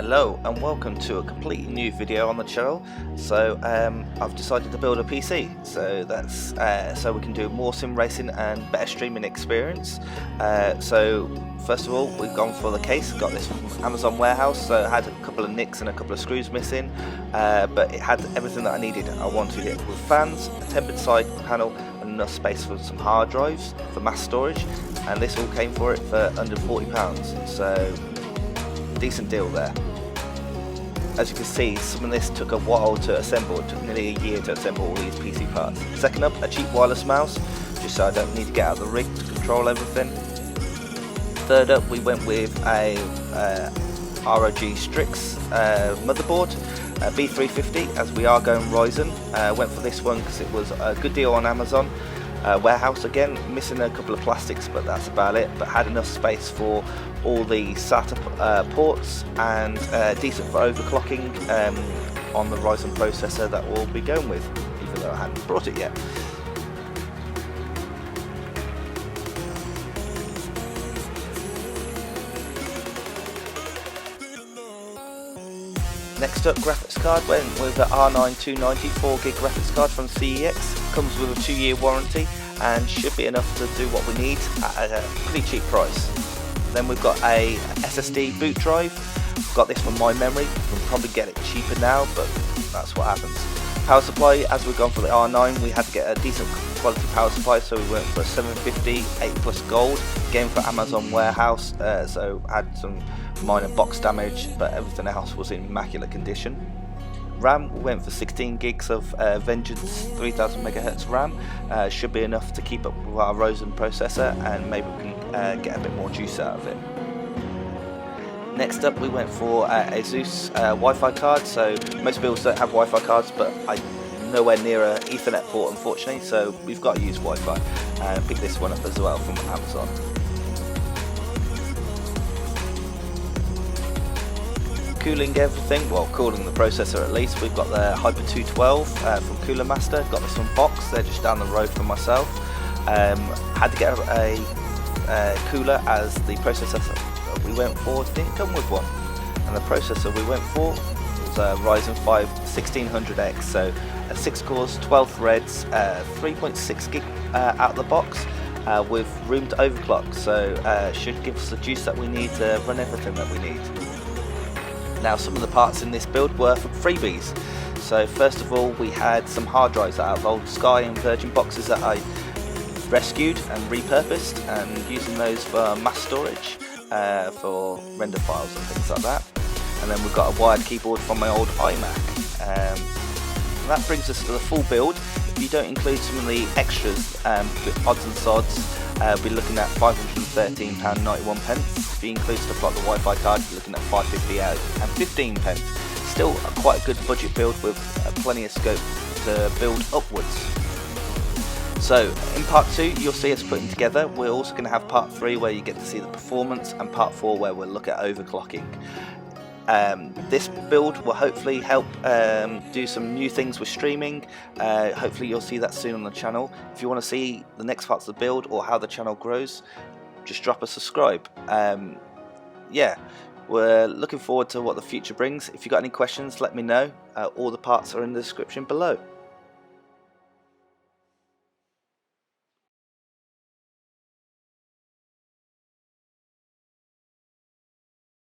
Hello and welcome to a completely new video on the channel. So I've decided to build a PC, so that's so we can do more sim racing and better streaming experience. So first of all, we've gone for the case. Got this from Amazon warehouse, so it had a couple of nicks and a couple of screws missing, but it had everything that I needed. I wanted it with fans, a tempered side panel, and enough space for some hard drives for mass storage, and this all came for it for under £40. So decent deal there. As you can see, some of this took a while to assemble. It took nearly a year to assemble all these PC parts. Second up, a cheap wireless mouse, just so I don't need to get out of the rig to control everything. Third up, we went with a ROG STRIX motherboard, B350, as we are going Ryzen. Went for this one because it was a good deal on Amazon warehouse. Again, missing a couple of plastics, but that's about it. But had enough space for all the SATA ports and decent for overclocking on the Ryzen processor that we'll be going with, even though I hadn't brought it yet. Next up, graphics card. Went with the R9 290 4GB graphics card from CEX. Comes with a 2-year warranty and should be enough to do what we need at a pretty cheap price. Then we've got a SSD boot drive. Got this from My Memory. You can probably get it cheaper now, but that's what happens. Power supply, as we've gone for the R9, we had to get a decent quality power supply, so we went for a 750 8+ gold. Again for Amazon warehouse, so had some minor box damage, but everything else was in immaculate condition. RAM, we went for 16 gigs of Vengeance 3000 MHz RAM. Should be enough to keep up with our Ryzen processor, and maybe we can get a bit more juice out of it. Next up, we went for ASUS Wi-Fi card. So most builds don't have Wi-Fi cards, but I'm nowhere near an Ethernet port, unfortunately, so we've got to use Wi-Fi. And pick this one up as well from Amazon. Cooling everything, well, cooling the processor at least, we've got the Hyper 212 from Cooler Master. Got this from Box, they're just down the road from myself. Had to get a cooler as the processor we went for didn't come with one, and the processor we went for was a Ryzen 5 1600X, so 6 cores, 12 threads, 3.6 gig out of the box, with room to overclock, so should give us the juice that we need to run everything that we need. Now, some of the parts in this build were freebies. So first of all, we had some hard drives out of old Sky and Virgin boxes that I rescued and repurposed, and using those for mass storage for render files and things like that. And then we've got a wired keyboard from my old iMac. And that brings us to the full build. If you don't include some of the extras, odds and sods, we'll be looking at £513.91. If you include stuff like the Wi-Fi card, you're looking at £550 and 15. Still quite a good budget build with plenty of scope to build upwards. So in part 2, you'll see us putting together. We're also going to have part 3 where you get to see the performance, and part 4 where we'll look at overclocking. This build will hopefully help do some new things with streaming. Hopefully you'll see that soon on the channel. If you want to see the next parts of the build or how the channel grows, just drop a subscribe. Yeah, we're looking forward to what the future brings. If you've got any questions, let me know. All the parts are in the description below.